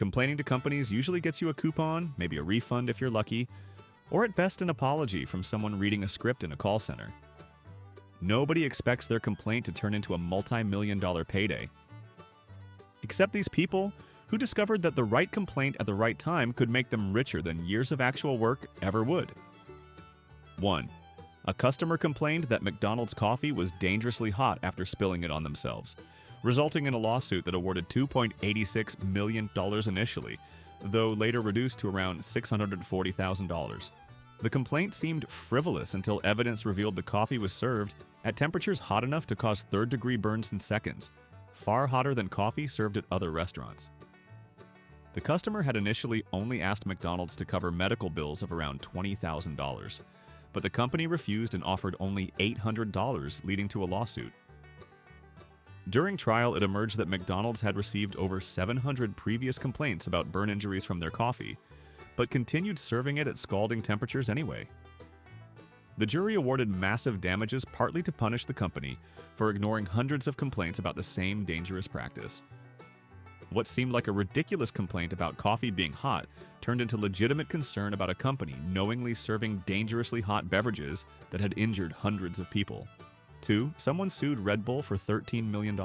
Complaining to companies usually gets you a coupon, maybe a refund if you're lucky, or at best an apology from someone reading a script in a call center. Nobody expects their complaint to turn into a multi-million-dollar payday. Except these people who discovered that the right complaint at the right time could make them richer than years of actual work ever would. 1. A customer complained that McDonald's coffee was dangerously hot after spilling it on themselves, resulting in a lawsuit that awarded $2.86 million initially, though later reduced to around $640,000. The complaint seemed frivolous until evidence revealed the coffee was served at temperatures hot enough to cause third-degree burns in seconds, far hotter than coffee served at other restaurants. The customer had initially only asked McDonald's to cover medical bills of around $20,000, but the company refused and offered only $800, leading to a lawsuit. During trial, it emerged that McDonald's had received over 700 previous complaints about burn injuries from their coffee, but continued serving it at scalding temperatures anyway. The jury awarded massive damages partly to punish the company for ignoring hundreds of complaints about the same dangerous practice. What seemed like a ridiculous complaint about coffee being hot turned into legitimate concern about a company knowingly serving dangerously hot beverages that had injured hundreds of people. 2. Someone sued Red Bull for $13 million,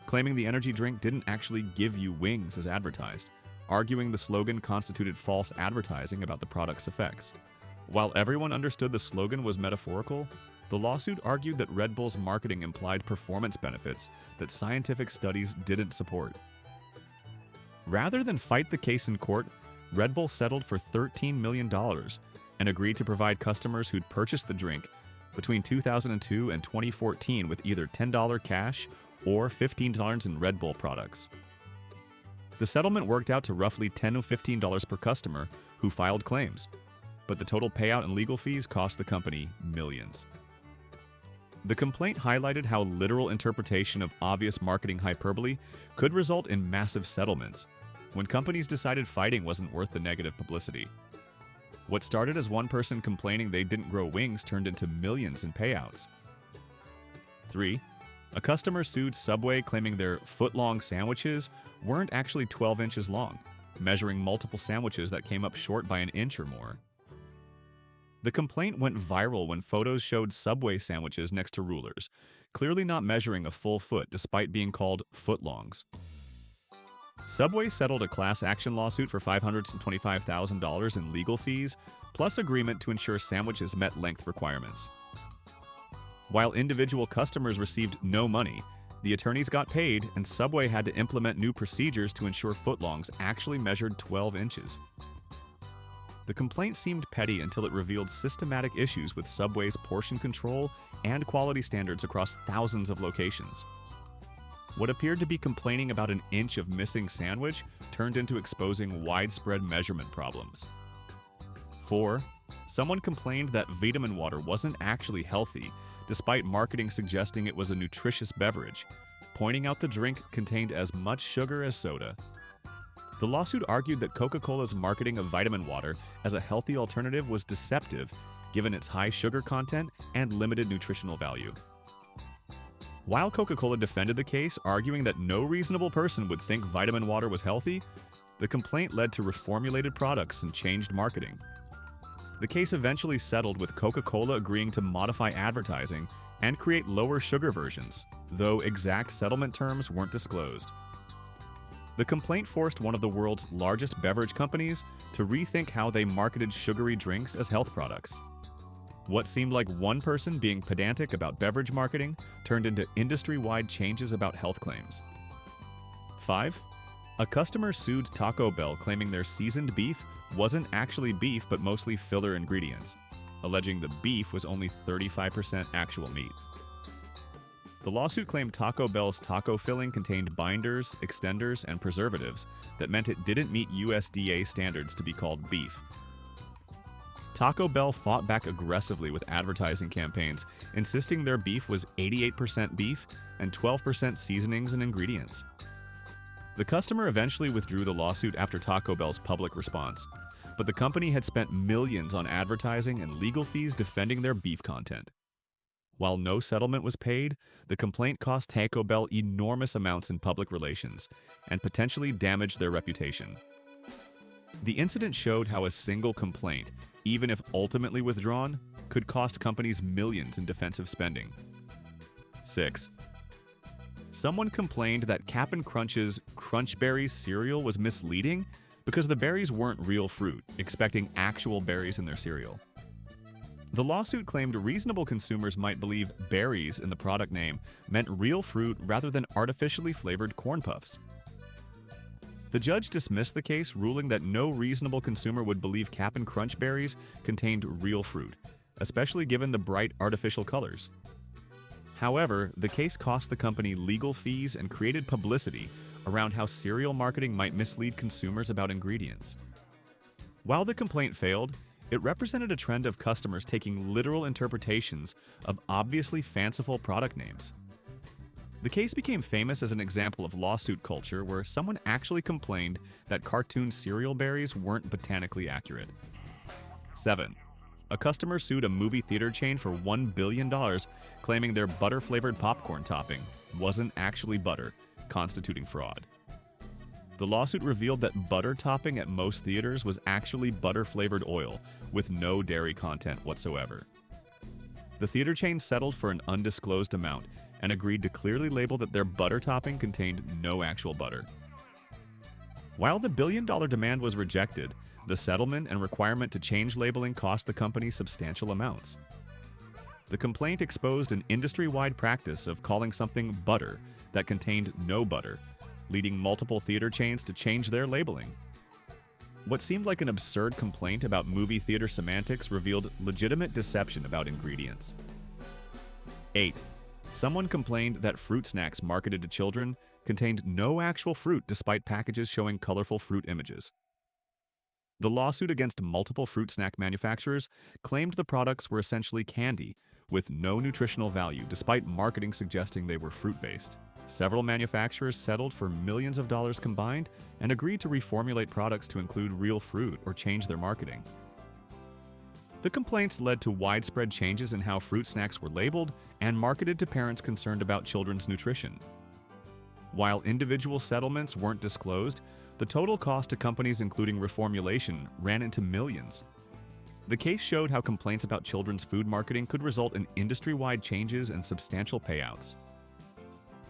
claiming the energy drink didn't actually give you wings as advertised, arguing the slogan constituted false advertising about the product's effects. While everyone understood the slogan was metaphorical, the lawsuit argued that Red Bull's marketing implied performance benefits that scientific studies didn't support. Rather than fight the case in court, Red Bull settled for $13 million and agreed to provide customers who'd purchased the drink between 2002 and 2014 with either $10 cash or $15 in Red Bull products. The settlement worked out to roughly $10 to $15 per customer who filed claims, but the total payout and legal fees cost the company millions. The complaint highlighted how literal interpretation of obvious marketing hyperbole could result in massive settlements when companies decided fighting wasn't worth the negative publicity. What started as one person complaining they didn't grow wings turned into millions in payouts. 3. A customer sued Subway claiming their foot-long sandwiches weren't actually 12 inches long, measuring multiple sandwiches that came up short by an inch or more. The complaint went viral when photos showed Subway sandwiches next to rulers, clearly not measuring a full foot despite being called footlongs. Subway settled a class action lawsuit for $525,000 in legal fees, plus agreement to ensure sandwiches met length requirements. While individual customers received no money, the attorneys got paid, and Subway had to implement new procedures to ensure footlongs actually measured 12 inches. The complaint seemed petty until it revealed systematic issues with Subway's portion control and quality standards across thousands of locations. What appeared to be complaining about an inch of missing sandwich turned into exposing widespread measurement problems. 4. Someone complained that vitamin water wasn't actually healthy, despite marketing suggesting it was a nutritious beverage, pointing out the drink contained as much sugar as soda. The lawsuit argued that Coca-Cola's marketing of vitamin water as a healthy alternative was deceptive, given its high sugar content and limited nutritional value. While Coca-Cola defended the case, arguing that no reasonable person would think vitamin water was healthy, the complaint led to reformulated products and changed marketing. The case eventually settled with Coca-Cola agreeing to modify advertising and create lower sugar versions, though exact settlement terms weren't disclosed. The complaint forced one of the world's largest beverage companies to rethink how they marketed sugary drinks as health products. What seemed like one person being pedantic about beverage marketing turned into industry-wide changes about health claims. 5. A customer sued Taco Bell claiming their seasoned beef wasn't actually beef but mostly filler ingredients, alleging the beef was only 35% actual meat. The lawsuit claimed Taco Bell's taco filling contained binders, extenders, and preservatives that meant it didn't meet USDA standards to be called beef. Taco Bell fought back aggressively with advertising campaigns, insisting their beef was 88% beef and 12% seasonings and ingredients. The customer eventually withdrew the lawsuit after Taco Bell's public response, but the company had spent millions on advertising and legal fees defending their beef content. While no settlement was paid, the complaint cost Taco Bell enormous amounts in public relations and potentially damaged their reputation. The incident showed how a single complaint, even if ultimately withdrawn, could cost companies millions in defensive spending. 6. Someone complained that Cap'n Crunch's Crunch Berries cereal was misleading because the berries weren't real fruit, expecting actual berries in their cereal. The lawsuit claimed reasonable consumers might believe berries in the product name meant real fruit rather than artificially flavored corn puffs. The judge dismissed the case, ruling that no reasonable consumer would believe Cap'n Crunch berries contained real fruit, especially given the bright artificial colors. However, the case cost the company legal fees and created publicity around how cereal marketing might mislead consumers about ingredients. While the complaint failed, it represented a trend of customers taking literal interpretations of obviously fanciful product names. The case became famous as an example of lawsuit culture where someone actually complained that cartoon cereal berries weren't botanically accurate. 7. A customer sued a movie theater chain for $1 billion, claiming their butter-flavored popcorn topping wasn't actually butter, constituting fraud. The lawsuit revealed that butter topping at most theaters was actually butter-flavored oil, with no dairy content whatsoever. The theater chain settled for an undisclosed amount and agreed to clearly label that their butter topping contained no actual butter. While the billion-dollar demand was rejected, the settlement and requirement to change labeling cost the company substantial amounts. The complaint exposed an industry-wide practice of calling something butter that contained no butter, leading multiple theater chains to change their labeling. What seemed like an absurd complaint about movie theater semantics revealed legitimate deception about ingredients. 8. Someone complained that fruit snacks marketed to children contained no actual fruit despite packages showing colorful fruit images. The lawsuit against multiple fruit snack manufacturers claimed the products were essentially candy, with no nutritional value despite marketing suggesting they were fruit-based. Several manufacturers settled for millions of dollars combined and agreed to reformulate products to include real fruit or change their marketing. The complaints led to widespread changes in how fruit snacks were labeled and marketed to parents concerned about children's nutrition. While individual settlements weren't disclosed, the total cost to companies including reformulation ran into millions. The case showed how complaints about children's food marketing could result in industry-wide changes and substantial payouts.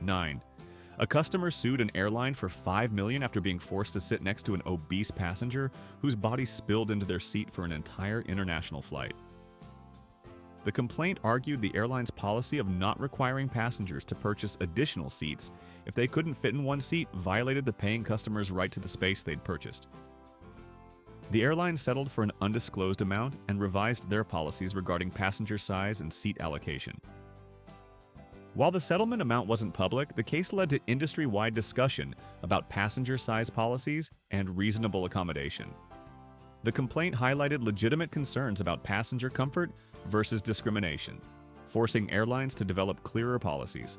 9. A customer sued an airline for $5 million after being forced to sit next to an obese passenger whose body spilled into their seat for an entire international flight. The complaint argued the airline's policy of not requiring passengers to purchase additional seats if they couldn't fit in one seat violated the paying customer's right to the space they'd purchased. The airline settled for an undisclosed amount and revised their policies regarding passenger size and seat allocation. While the settlement amount wasn't public, the case led to industry-wide discussion about passenger size policies and reasonable accommodation. The complaint highlighted legitimate concerns about passenger comfort versus discrimination, forcing airlines to develop clearer policies.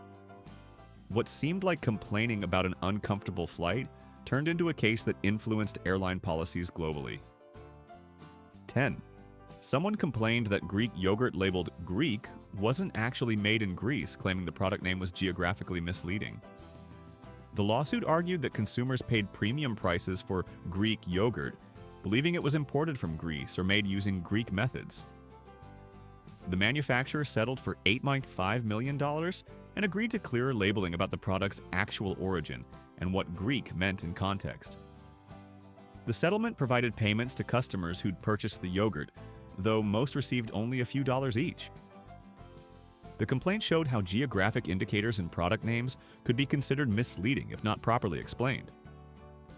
What seemed like complaining about an uncomfortable flight turned into a case that influenced airline policies globally. 10. Someone complained that Greek yogurt labeled Greek wasn't actually made in Greece, claiming the product name was geographically misleading. The lawsuit argued that consumers paid premium prices for Greek yogurt, believing it was imported from Greece or made using Greek methods. The manufacturer settled for $8.5 million and agreed to clearer labeling about the product's actual origin and what Greek meant in context. The settlement provided payments to customers who'd purchased the yogurt, though most received only a few dollars each. The complaint showed how geographic indicators in product names could be considered misleading if not properly explained.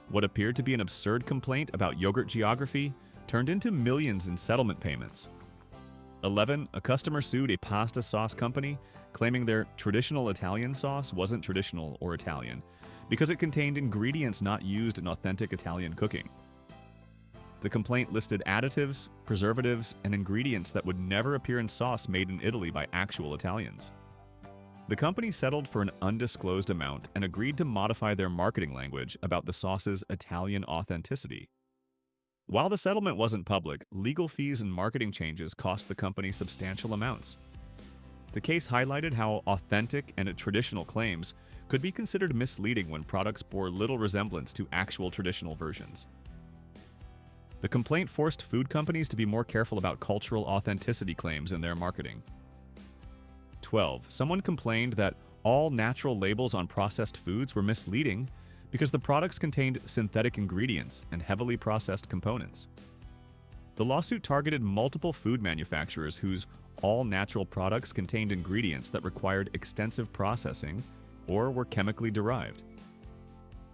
What appeared to be an absurd complaint about yogurt geography turned into millions in settlement payments. 11. A customer sued a pasta sauce company, claiming their traditional Italian sauce wasn't traditional or Italian because it contained ingredients not used in authentic Italian cooking. The complaint listed additives, preservatives, and ingredients that would never appear in sauce made in Italy by actual Italians. The company settled for an undisclosed amount and agreed to modify their marketing language about the sauce's Italian authenticity. While the settlement wasn't public, legal fees and marketing changes cost the company substantial amounts. The case highlighted how authentic and traditional claims could be considered misleading when products bore little resemblance to actual traditional versions. The complaint forced food companies to be more careful about cultural authenticity claims in their marketing. 12. Someone complained that all natural labels on processed foods were misleading because the products contained synthetic ingredients and heavily processed components. The lawsuit targeted multiple food manufacturers whose all-natural products contained ingredients that required extensive processing or were chemically derived.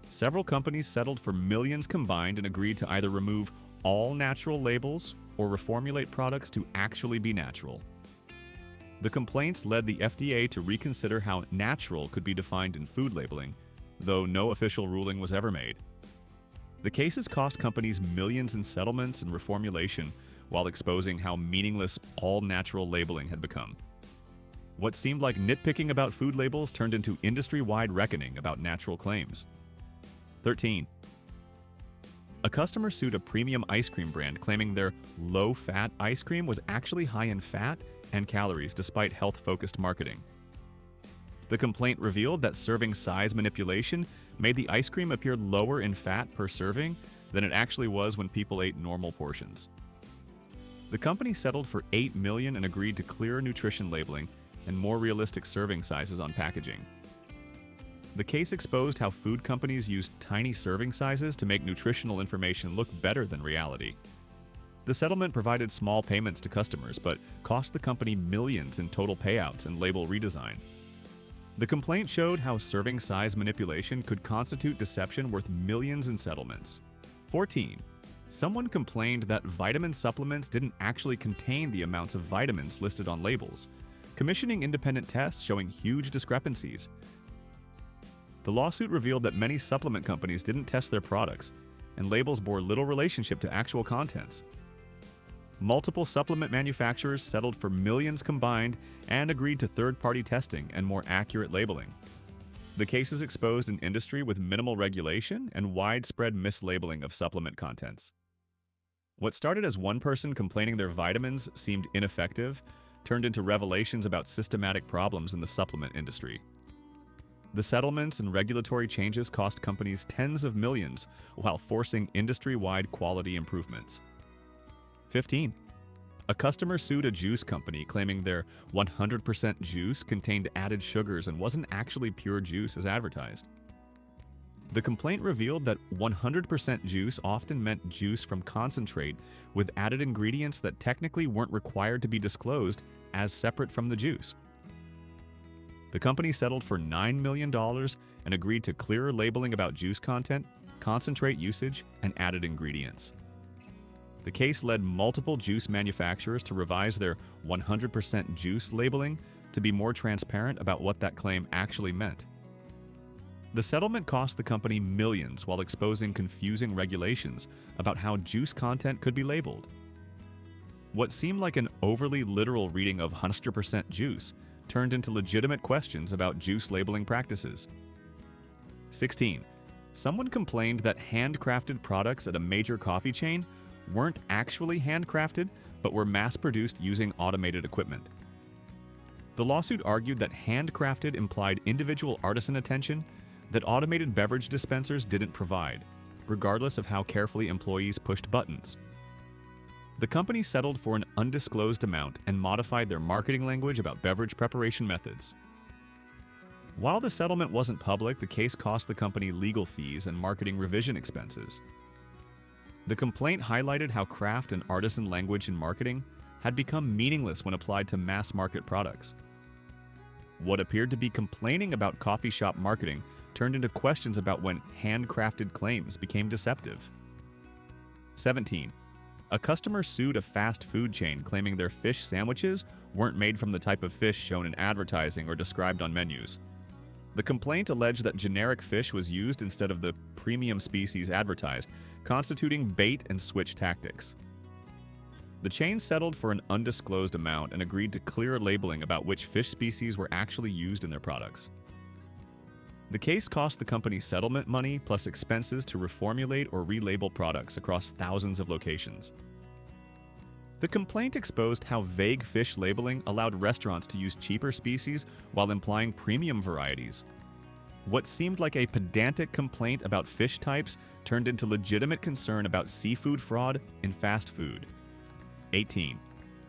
Several companies settled for millions combined and agreed to either remove all natural labels or reformulate products to actually be natural. The complaints led the FDA to reconsider how natural could be defined in food labeling, though no official ruling was ever made. The cases cost companies millions in settlements and reformulation while exposing how meaningless all-natural labeling had become. What seemed like nitpicking about food labels turned into industry-wide reckoning about natural claims. 13. A customer sued a premium ice cream brand claiming their low-fat ice cream was actually high in fat and calories despite health-focused marketing. The complaint revealed that serving size manipulation made the ice cream appear lower in fat per serving than it actually was when people ate normal portions. The company settled for $8 million and agreed to clearer nutrition labeling and more realistic serving sizes on packaging. The case exposed how food companies used tiny serving sizes to make nutritional information look better than reality. The settlement provided small payments to customers, but cost the company millions in total payouts and label redesign. The complaint showed how serving size manipulation could constitute deception worth millions in settlements. 14. Someone complained that vitamin supplements didn't actually contain the amounts of vitamins listed on labels, commissioning independent tests showing huge discrepancies. The lawsuit revealed that many supplement companies didn't test their products, and labels bore little relationship to actual contents. Multiple supplement manufacturers settled for millions combined and agreed to third-party testing and more accurate labeling. The cases exposed an industry with minimal regulation and widespread mislabeling of supplement contents. What started as one person complaining their vitamins seemed ineffective turned into revelations about systematic problems in the supplement industry. The settlements and regulatory changes cost companies tens of millions while forcing industry-wide quality improvements. 15. A customer sued a juice company claiming their 100% juice contained added sugars and wasn't actually pure juice as advertised. The complaint revealed that 100% juice often meant juice from concentrate with added ingredients that technically weren't required to be disclosed as separate from the juice. The company settled for $9 million and agreed to clearer labeling about juice content, concentrate usage, and added ingredients. The case led multiple juice manufacturers to revise their 100% juice labeling to be more transparent about what that claim actually meant. The settlement cost the company millions while exposing confusing regulations about how juice content could be labeled. What seemed like an overly literal reading of 100% juice turned into legitimate questions about juice labeling practices. 16. Someone complained that handcrafted products at a major coffee chain weren't actually handcrafted, but were mass-produced using automated equipment. The lawsuit argued that handcrafted implied individual artisan attention that automated beverage dispensers didn't provide, regardless of how carefully employees pushed buttons. The company settled for an undisclosed amount and modified their marketing language about beverage preparation methods. While the settlement wasn't public, the case cost the company legal fees and marketing revision expenses. The complaint highlighted how craft and artisan language in marketing had become meaningless when applied to mass-market products. What appeared to be complaining about coffee shop marketing turned into questions about when handcrafted claims became deceptive. 17. A customer sued a fast food chain claiming their fish sandwiches weren't made from the type of fish shown in advertising or described on menus. The complaint alleged that generic fish was used instead of the premium species advertised, constituting bait and switch tactics. The chain settled for an undisclosed amount and agreed to clearer labeling about which fish species were actually used in their products. The case cost the company settlement money plus expenses to reformulate or relabel products across thousands of locations. The complaint exposed how vague fish labeling allowed restaurants to use cheaper species while implying premium varieties. What seemed like a pedantic complaint about fish types turned into legitimate concern about seafood fraud in fast food. 18.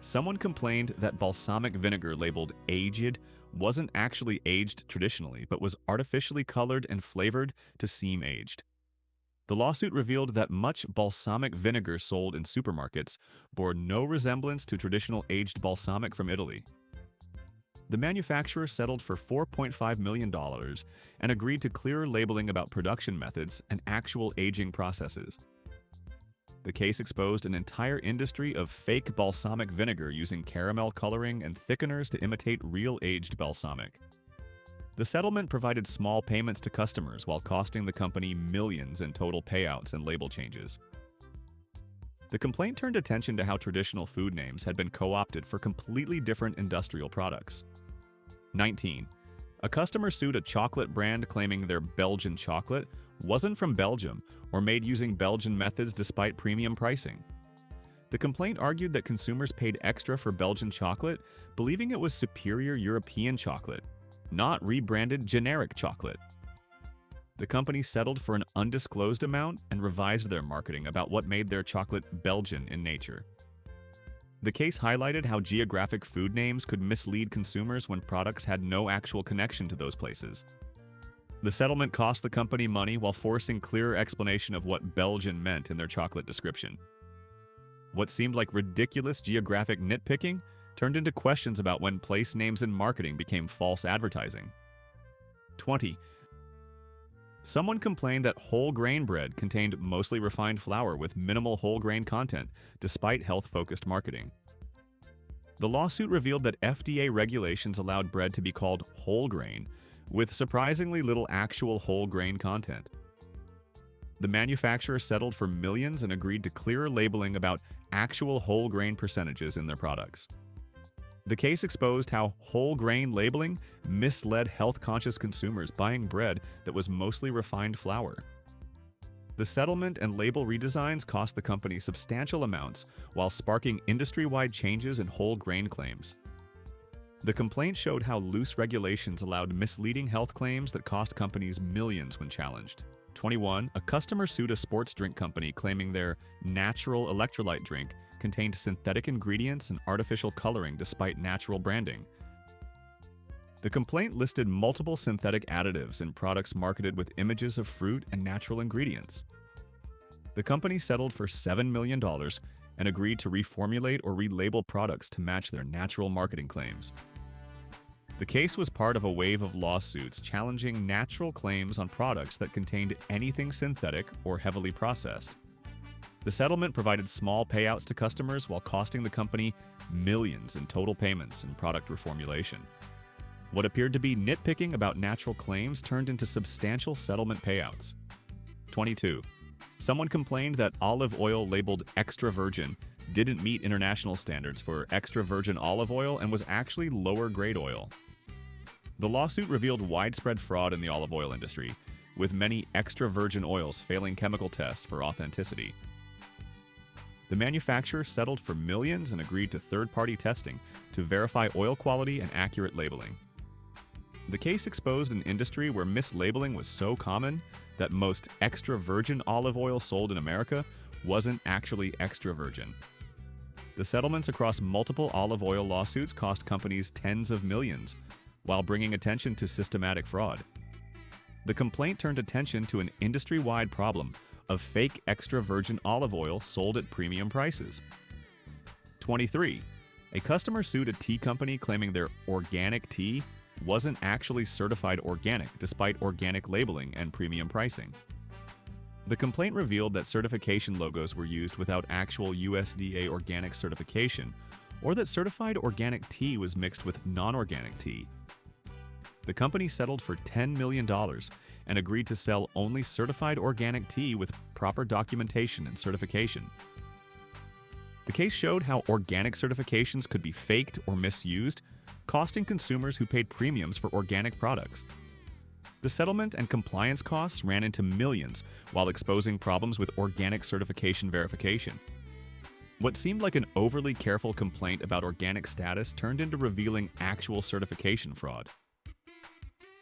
Someone complained that balsamic vinegar labeled aged wasn't actually aged traditionally, but was artificially colored and flavored to seem aged. The lawsuit revealed that much balsamic vinegar sold in supermarkets bore no resemblance to traditional aged balsamic from Italy. The manufacturer settled for $4.5 million and agreed to clearer labeling about production methods and actual aging processes. The case exposed an entire industry of fake balsamic vinegar using caramel coloring and thickeners to imitate real aged balsamic. The settlement provided small payments to customers while costing the company millions in total payouts and label changes. The complaint turned attention to how traditional food names had been co-opted for completely different industrial products. 19. A customer sued a chocolate brand claiming their Belgian chocolate wasn't from Belgium or made using Belgian methods despite premium pricing. The complaint argued that consumers paid extra for Belgian chocolate, believing it was superior European chocolate, not rebranded generic chocolate. The company settled for an undisclosed amount and revised their marketing about what made their chocolate Belgian in nature. The case highlighted how geographic food names could mislead consumers when products had no actual connection to those places. The settlement cost the company money while forcing clearer explanation of what Belgian meant in their chocolate description. What seemed like ridiculous geographic nitpicking turned into questions about when place names in marketing became false advertising. 20. Someone complained that whole grain bread contained mostly refined flour with minimal whole grain content, despite health-focused marketing. The lawsuit revealed that FDA regulations allowed bread to be called whole grain, with surprisingly little actual whole grain content. The manufacturer settled for millions and agreed to clearer labeling about actual whole grain percentages in their products. The case exposed how whole grain labeling misled health-conscious consumers buying bread that was mostly refined flour. The settlement and label redesigns cost the company substantial amounts while sparking industry-wide changes in whole grain claims. The complaint showed how loose regulations allowed misleading health claims that cost companies millions when challenged. 21. A customer sued a sports drink company claiming their natural electrolyte drink contained synthetic ingredients and artificial coloring despite natural branding. The complaint listed multiple synthetic additives in products marketed with images of fruit and natural ingredients. The company settled for $7 million and agreed to reformulate or relabel products to match their natural marketing claims. The case was part of a wave of lawsuits challenging natural claims on products that contained anything synthetic or heavily processed. The settlement provided small payouts to customers while costing the company millions in total payments and product reformulation. What appeared to be nitpicking about natural claims turned into substantial settlement payouts. 22. Someone complained that olive oil labeled extra virgin didn't meet international standards for extra virgin olive oil and was actually lower grade oil. The lawsuit revealed widespread fraud in the olive oil industry, with many extra virgin oils failing chemical tests for authenticity. The manufacturer settled for millions and agreed to third-party testing to verify oil quality and accurate labeling. The case exposed an industry where mislabeling was so common that most extra virgin olive oil sold in America wasn't actually extra virgin. The settlements across multiple olive oil lawsuits cost companies tens of millions, while bringing attention to systematic fraud. The complaint turned attention to an industry-wide problem of fake extra virgin olive oil sold at premium prices. 23. A customer sued a tea company claiming their organic tea wasn't actually certified organic despite organic labeling and premium pricing. The complaint revealed that certification logos were used without actual USDA organic certification, or that certified organic tea was mixed with non-organic tea. The company settled for $10 million and agreed to sell only certified organic tea with proper documentation and certification. The case showed how organic certifications could be faked or misused, costing consumers who paid premiums for organic products. The settlement and compliance costs ran into millions while exposing problems with organic certification verification. What seemed like an overly careful complaint about organic status turned into revealing actual certification fraud.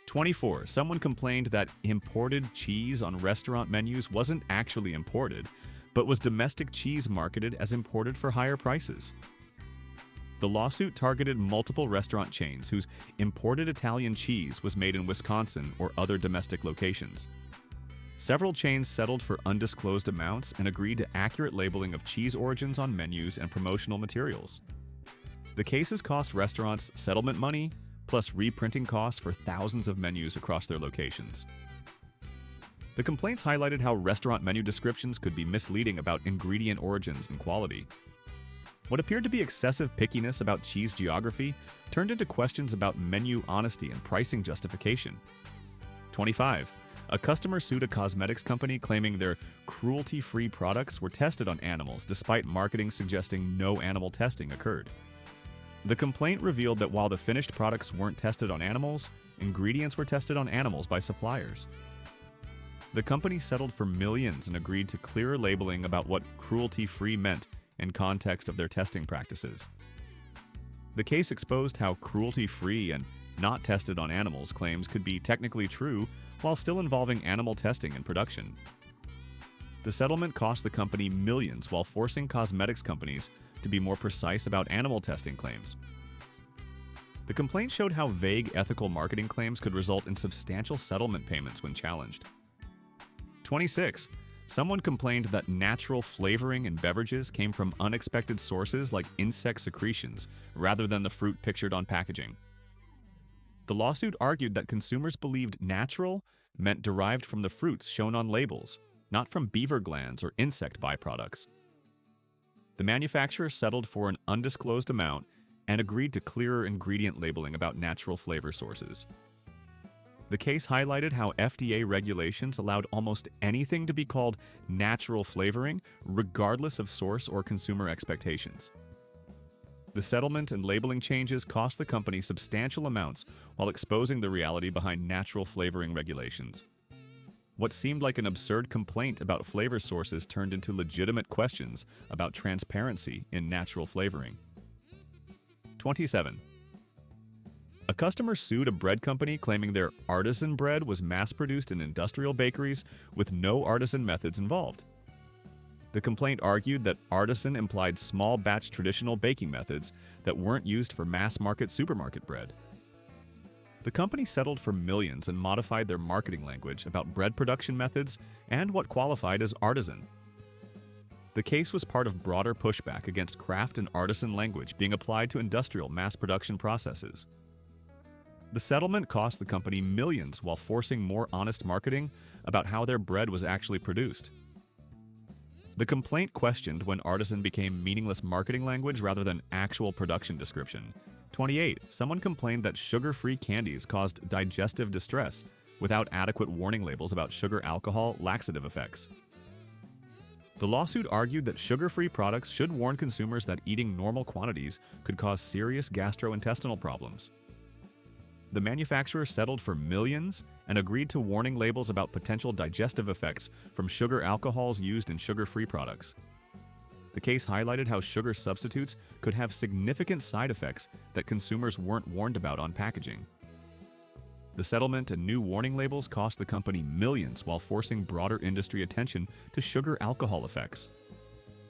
24. Someone complained that imported cheese on restaurant menus wasn't actually imported, but was domestic cheese marketed as imported for higher prices. The lawsuit targeted multiple restaurant chains whose imported Italian cheese was made in Wisconsin or other domestic locations. Several chains settled for undisclosed amounts and agreed to accurate labeling of cheese origins on menus and promotional materials. The cases cost restaurants settlement money, plus reprinting costs for thousands of menus across their locations. The complaints highlighted how restaurant menu descriptions could be misleading about ingredient origins and quality. What appeared to be excessive pickiness about cheese geography turned into questions about menu honesty and pricing justification. 25. A customer sued a cosmetics company claiming their cruelty-free products were tested on animals despite marketing suggesting no animal testing occurred. The complaint revealed that while the finished products weren't tested on animals, ingredients were tested on animals by suppliers. The company settled for millions and agreed to clearer labeling about what cruelty-free meant in context of their testing practices. The case exposed how cruelty-free and not tested on animals claims could be technically true while still involving animal testing and production. The settlement cost the company millions while forcing cosmetics companies to be more precise about animal testing claims. The complaint showed how vague ethical marketing claims could result in substantial settlement payments when challenged. 26. Someone complained that natural flavoring in beverages came from unexpected sources like insect secretions rather than the fruit pictured on packaging. The lawsuit argued that consumers believed natural meant derived from the fruits shown on labels, not from beaver glands or insect byproducts. The manufacturer settled for an undisclosed amount and agreed to clearer ingredient labeling about natural flavor sources. The case highlighted how FDA regulations allowed almost anything to be called natural flavoring, regardless of source or consumer expectations. The settlement and labeling changes cost the company substantial amounts while exposing the reality behind natural flavoring regulations. What seemed like an absurd complaint about flavor sources turned into legitimate questions about transparency in natural flavoring. 27. A customer sued a bread company claiming their artisan bread was mass-produced in industrial bakeries with no artisan methods involved. The complaint argued that artisan implied small-batch traditional baking methods that weren't used for mass-market supermarket bread. The company settled for millions and modified their marketing language about bread production methods and what qualified as artisan. The case was part of broader pushback against craft and artisan language being applied to industrial mass production processes. The settlement cost the company millions while forcing more honest marketing about how their bread was actually produced. The complaint questioned when artisan became meaningless marketing language rather than actual production description. 28. Someone complained that sugar-free candies caused digestive distress without adequate warning labels about sugar alcohol laxative effects. The lawsuit argued that sugar-free products should warn consumers that eating normal quantities could cause serious gastrointestinal problems. The manufacturer settled for millions and agreed to warning labels about potential digestive effects from sugar alcohols used in sugar-free products. The case highlighted how sugar substitutes could have significant side effects that consumers weren't warned about on packaging. The settlement and new warning labels cost the company millions while forcing broader industry attention to sugar alcohol effects.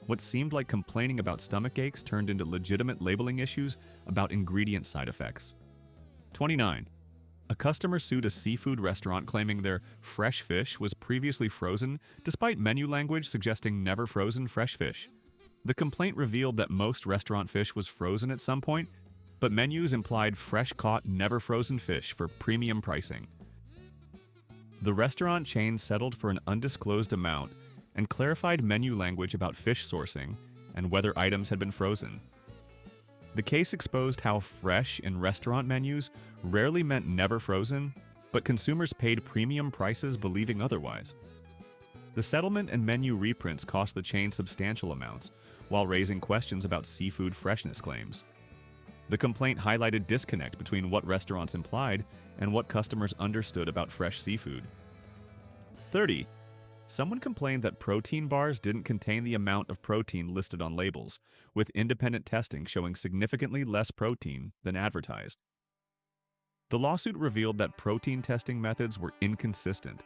What seemed like complaining about stomach aches turned into legitimate labeling issues about ingredient side effects. 29. A customer sued a seafood restaurant claiming their fresh fish was previously frozen despite menu language suggesting never frozen fresh fish. The complaint revealed that most restaurant fish was frozen at some point, but menus implied fresh-caught, never-frozen fish for premium pricing. The restaurant chain settled for an undisclosed amount and clarified menu language about fish sourcing and whether items had been frozen. The case exposed how fresh in restaurant menus rarely meant never frozen, but consumers paid premium prices believing otherwise. The settlement and menu reprints cost the chain substantial amounts, while raising questions about seafood freshness claims. The complaint highlighted disconnect between what restaurants implied and what customers understood about fresh seafood. 30. Someone complained that protein bars didn't contain the amount of protein listed on labels, with independent testing showing significantly less protein than advertised. The lawsuit revealed that protein testing methods were inconsistent,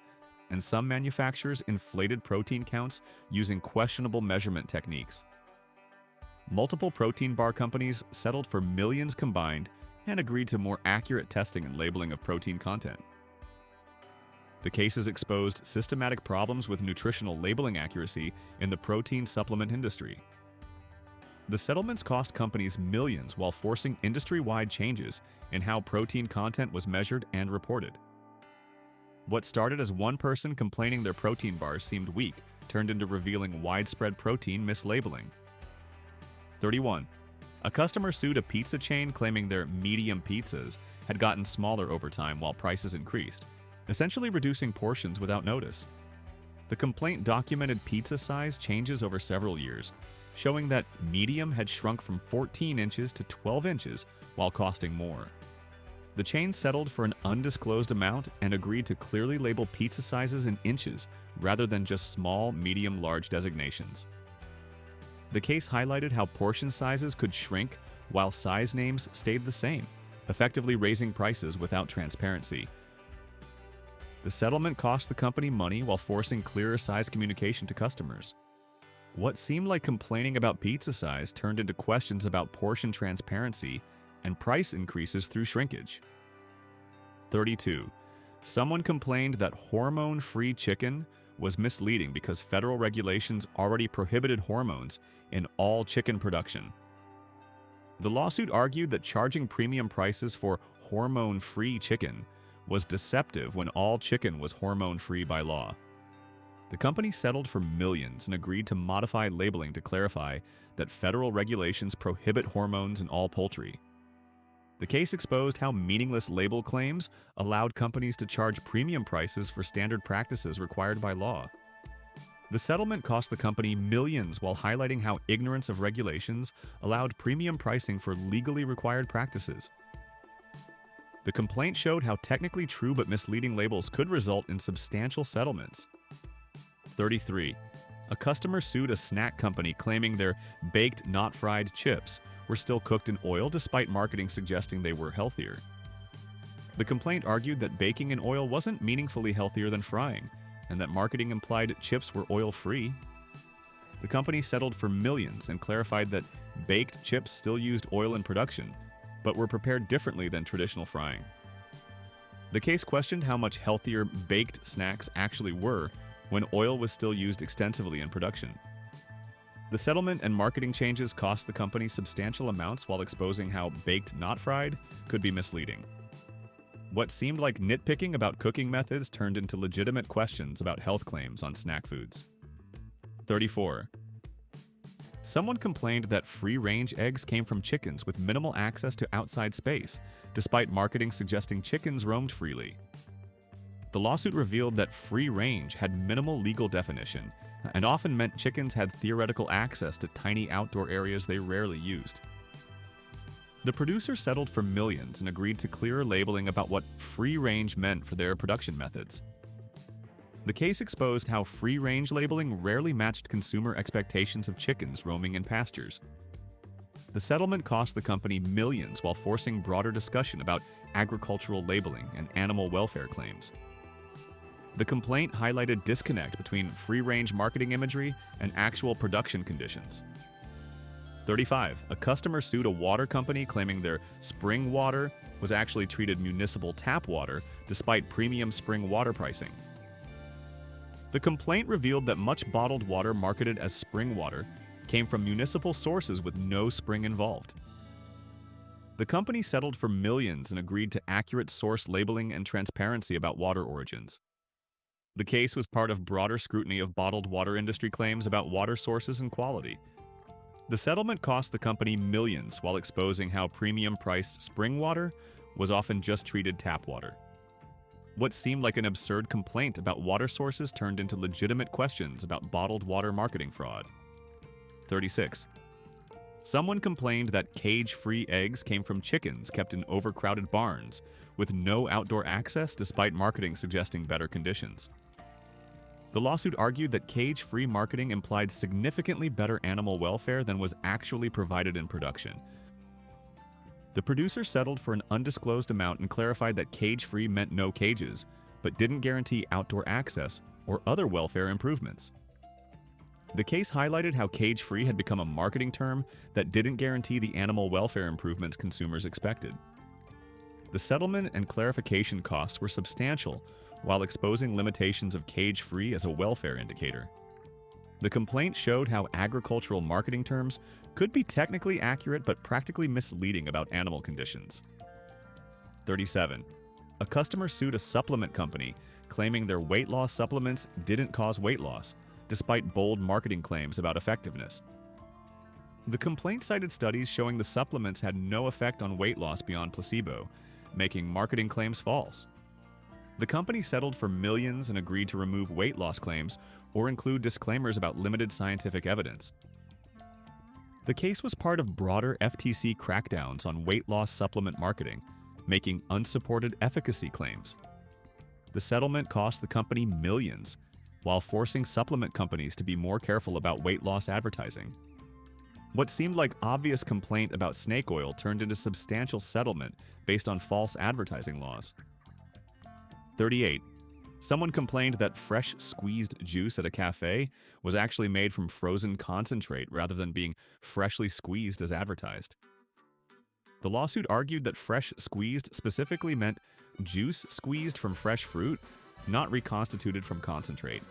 and some manufacturers inflated protein counts using questionable measurement techniques. Multiple protein bar companies settled for millions combined and agreed to more accurate testing and labeling of protein content. The cases exposed systematic problems with nutritional labeling accuracy in the protein supplement industry. The settlements cost companies millions while forcing industry-wide changes in how protein content was measured and reported. What started as one person complaining their protein bars seemed weak turned into revealing widespread protein mislabeling. 31. A customer sued a pizza chain claiming their medium pizzas had gotten smaller over time while prices increased, essentially reducing portions without notice. The complaint documented pizza size changes over several years, showing that medium had shrunk from 14 inches to 12 inches while costing more. The chain settled for an undisclosed amount and agreed to clearly label pizza sizes in inches rather than just small, medium, large designations. The case highlighted how portion sizes could shrink while size names stayed the same, effectively raising prices without transparency. The settlement cost the company money while forcing clearer size communication to customers. What seemed like complaining about pizza size turned into questions about portion transparency and price increases through shrinkage. 32. Someone complained that hormone-free chicken was misleading because federal regulations already prohibited hormones in all chicken production. The lawsuit argued that charging premium prices for hormone-free chicken was deceptive when all chicken was hormone-free by law. The company settled for millions and agreed to modify labeling to clarify that federal regulations prohibit hormones in all poultry. The case exposed how meaningless label claims allowed companies to charge premium prices for standard practices required by law. The settlement cost the company millions while highlighting how ignorance of regulations allowed premium pricing for legally required practices. The complaint showed how technically true but misleading labels could result in substantial settlements. 33. A customer sued a snack company claiming their baked, not fried chips were still cooked in oil despite marketing suggesting they were healthier. The complaint argued that baking in oil wasn't meaningfully healthier than frying, and that marketing implied chips were oil-free. The company settled for millions and clarified that baked chips still used oil in production, but were prepared differently than traditional frying. The case questioned how much healthier baked snacks actually were when oil was still used extensively in production. The settlement and marketing changes cost the company substantial amounts while exposing how baked not fried could be misleading. What seemed like nitpicking about cooking methods turned into legitimate questions about health claims on snack foods. 34. Someone complained that free-range eggs came from chickens with minimal access to outside space, despite marketing suggesting chickens roamed freely. The lawsuit revealed that free-range had minimal legal definition and often meant chickens had theoretical access to tiny outdoor areas they rarely used. The producer settled for millions and agreed to clearer labeling about what free-range meant for their production methods. The case exposed how free-range labeling rarely matched consumer expectations of chickens roaming in pastures. The settlement cost the company millions while forcing broader discussion about agricultural labeling and animal welfare claims. The complaint highlighted disconnect between free-range marketing imagery and actual production conditions. 35. A customer sued a water company claiming their spring water was actually treated municipal tap water despite premium spring water pricing. The complaint revealed that much bottled water marketed as spring water came from municipal sources with no spring involved. The company settled for millions and agreed to accurate source labeling and transparency about water origins. The case was part of broader scrutiny of bottled water industry claims about water sources and quality. The settlement cost the company millions while exposing how premium-priced spring water was often just treated tap water. What seemed like an absurd complaint about water sources turned into legitimate questions about bottled water marketing fraud. 36. Someone complained that cage-free eggs came from chickens kept in overcrowded barns with no outdoor access despite marketing suggesting better conditions. The lawsuit argued that cage-free marketing implied significantly better animal welfare than was actually provided in production. The producer settled for an undisclosed amount and clarified that cage-free meant no cages, but didn't guarantee outdoor access or other welfare improvements. The case highlighted how cage-free had become a marketing term that didn't guarantee the animal welfare improvements consumers expected. The settlement and clarification costs were substantial, while exposing limitations of cage-free as a welfare indicator. The complaint showed how agricultural marketing terms could be technically accurate but practically misleading about animal conditions. 37. A customer sued a supplement company, claiming their weight loss supplements didn't cause weight loss, despite bold marketing claims about effectiveness. The complaint cited studies showing the supplements had no effect on weight loss beyond placebo, making marketing claims false. The company settled for millions and agreed to remove weight loss claims or include disclaimers about limited scientific evidence. The case was part of broader FTC crackdowns on weight loss supplement marketing, making unsupported efficacy claims. The settlement cost the company millions, while forcing supplement companies to be more careful about weight loss advertising. What seemed like obvious complaint about snake oil turned into substantial settlement based on false advertising laws. 38. Someone complained that fresh squeezed juice at a cafe was actually made from frozen concentrate rather than being freshly squeezed as advertised. The lawsuit argued that fresh squeezed specifically meant juice squeezed from fresh fruit, not reconstituted from concentrate.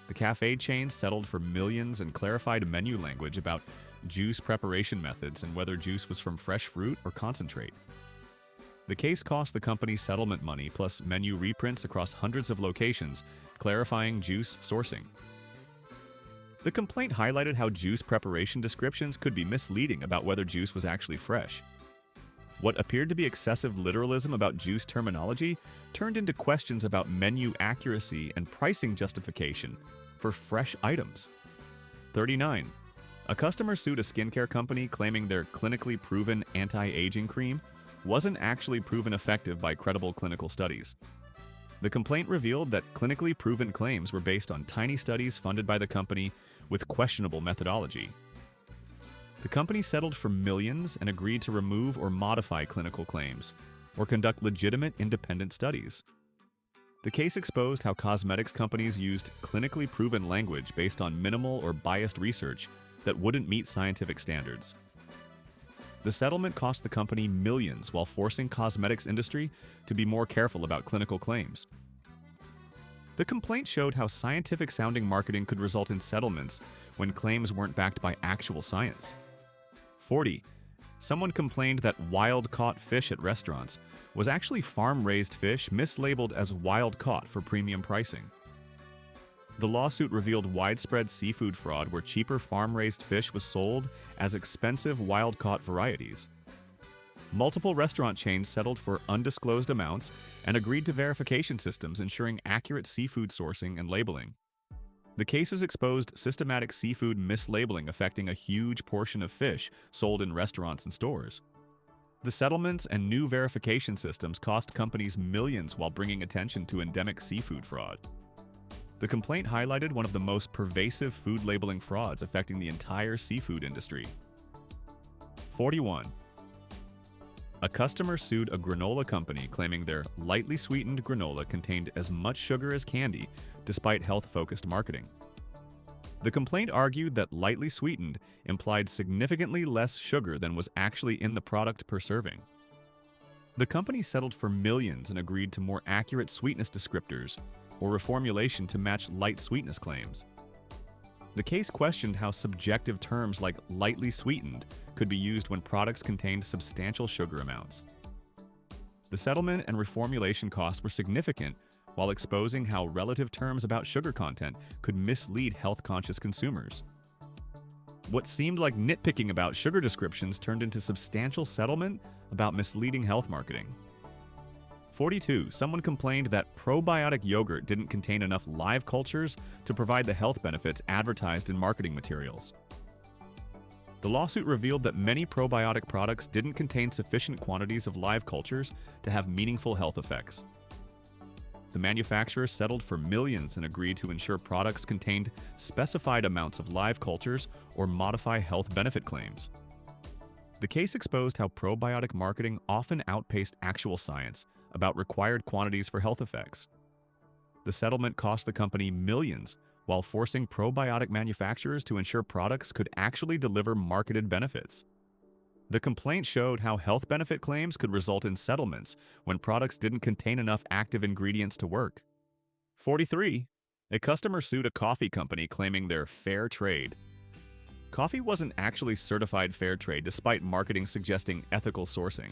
The cafe chain settled for millions and clarified menu language about juice preparation methods and whether juice was from fresh fruit or concentrate. The case cost the company settlement money plus menu reprints across hundreds of locations, clarifying juice sourcing. The complaint highlighted how juice preparation descriptions could be misleading about whether juice was actually fresh. What appeared to be excessive literalism about juice terminology turned into questions about menu accuracy and pricing justification for fresh items. 39. A customer sued a skincare company claiming their clinically proven anti-aging cream wasn't actually proven effective by credible clinical studies. The complaint revealed that clinically proven claims were based on tiny studies funded by the company with questionable methodology. The company settled for millions and agreed to remove or modify clinical claims, or conduct legitimate independent studies. The case exposed how cosmetics companies used clinically proven language based on minimal or biased research that wouldn't meet scientific standards. The settlement cost the company millions while forcing cosmetics industry to be more careful about clinical claims. The complaint showed how scientific-sounding marketing could result in settlements when claims weren't backed by actual science. 40. Someone complained that wild-caught fish at restaurants was actually farm-raised fish mislabeled as wild-caught for premium pricing. The lawsuit revealed widespread seafood fraud where cheaper farm-raised fish was sold as expensive wild-caught varieties. Multiple restaurant chains settled for undisclosed amounts and agreed to verification systems ensuring accurate seafood sourcing and labeling. The cases exposed systematic seafood mislabeling affecting a huge portion of fish sold in restaurants and stores. The settlements and new verification systems cost companies millions while bringing attention to endemic seafood fraud. The complaint highlighted one of the most pervasive food labeling frauds affecting the entire seafood industry. 41. A customer sued a granola company claiming their lightly sweetened granola contained as much sugar as candy, despite health-focused marketing. The complaint argued that lightly sweetened implied significantly less sugar than was actually in the product per serving. The company settled for millions and agreed to more accurate sweetness descriptors or reformulation to match light sweetness claims. The case questioned how subjective terms like lightly sweetened could be used when products contained substantial sugar amounts. The settlement and reformulation costs were significant while exposing how relative terms about sugar content could mislead health-conscious consumers. What seemed like nitpicking about sugar descriptions turned into substantial settlement about misleading health marketing. 42. Someone complained that probiotic yogurt didn't contain enough live cultures to provide the health benefits advertised in marketing materials. The lawsuit revealed that many probiotic products didn't contain sufficient quantities of live cultures to have meaningful health effects. the manufacturer settled for millions and agreed to ensure products contained specified amounts of live cultures or modify health benefit claims. The case exposed how probiotic marketing often outpaced actual science about required quantities for health effects. The settlement cost the company millions while forcing probiotic manufacturers to ensure products could actually deliver marketed benefits. The complaint showed how health benefit claims could result in settlements when products didn't contain enough active ingredients to work. 43. A customer sued a coffee company claiming they're fair trade. Coffee wasn't actually certified fair trade despite marketing suggesting ethical sourcing.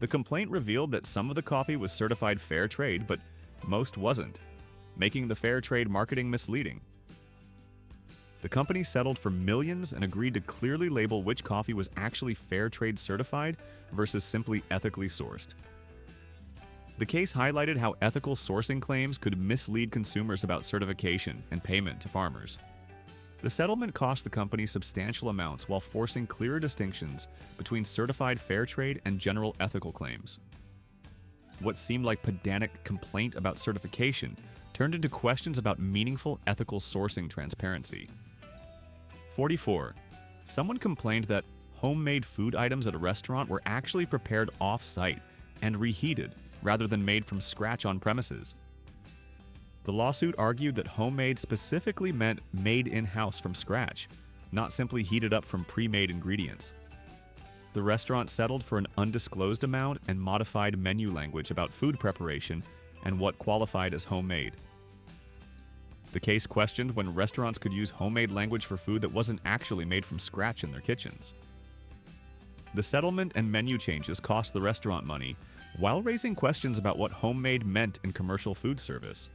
The complaint revealed that some of the coffee was certified fair trade, but most wasn't, making the fair trade marketing misleading. The company settled for millions and agreed to clearly label which coffee was actually fair trade certified versus simply ethically sourced. The case highlighted how ethical sourcing claims could mislead consumers about certification and payment to farmers. The settlement cost the company substantial amounts while forcing clearer distinctions between certified fair trade and general ethical claims. What seemed like pedantic complaint about certification turned into questions about meaningful ethical sourcing transparency. 44. Someone complained that homemade food items at a restaurant were actually prepared off-site and reheated rather than made from scratch on premises. The lawsuit argued that homemade specifically meant made in-house from scratch, not simply heated up from pre-made ingredients. The restaurant settled for an undisclosed amount and modified menu language about food preparation and what qualified as homemade. The case questioned when restaurants could use homemade language for food that wasn't actually made from scratch in their kitchens. The settlement and menu changes cost the restaurant money while raising questions about what homemade meant in commercial food service.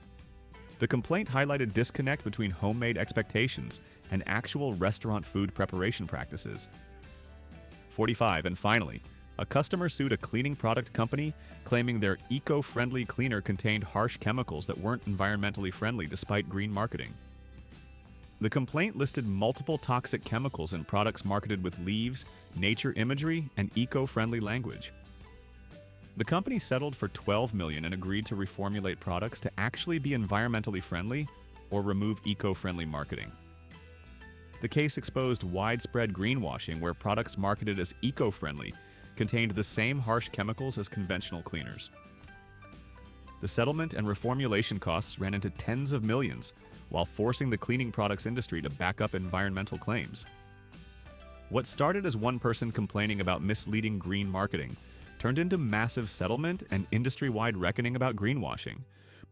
The complaint highlighted disconnect between homemade expectations and actual restaurant food preparation practices. 45. And finally, a customer sued a cleaning product company claiming their eco-friendly cleaner contained harsh chemicals that weren't environmentally friendly despite green marketing. The complaint listed multiple toxic chemicals in products marketed with leaves, nature imagery, and eco-friendly language. The company settled for $12 million and agreed to reformulate products to actually be environmentally friendly or remove eco-friendly marketing. The case exposed widespread greenwashing where products marketed as eco-friendly contained the same harsh chemicals as conventional cleaners. The settlement and reformulation costs ran into tens of millions while forcing the cleaning products industry to back up environmental claims. What started as one person complaining about misleading green marketing turned into massive settlement and industry-wide reckoning about greenwashing,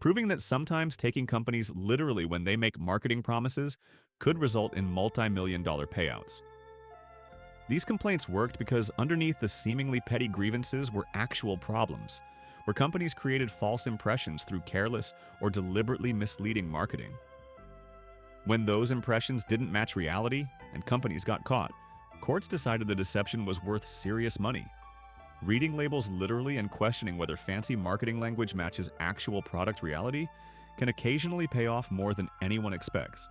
proving that sometimes taking companies literally when they make marketing promises could result in multi-million-dollar payouts. These complaints worked because underneath the seemingly petty grievances were actual problems, where companies created false impressions through careless or deliberately misleading marketing. When those impressions didn't match reality and companies got caught, courts decided the deception was worth serious money. Reading labels literally and questioning whether fancy marketing language matches actual product reality can occasionally pay off more than anyone expects.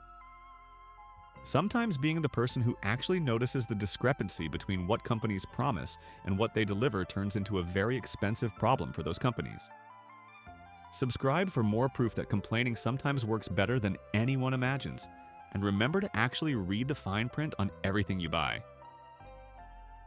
Sometimes being the person who actually notices the discrepancy between what companies promise and what they deliver turns into a very expensive problem for those companies. Subscribe for more proof that complaining sometimes works better than anyone imagines. And remember to actually read the fine print on everything you buy.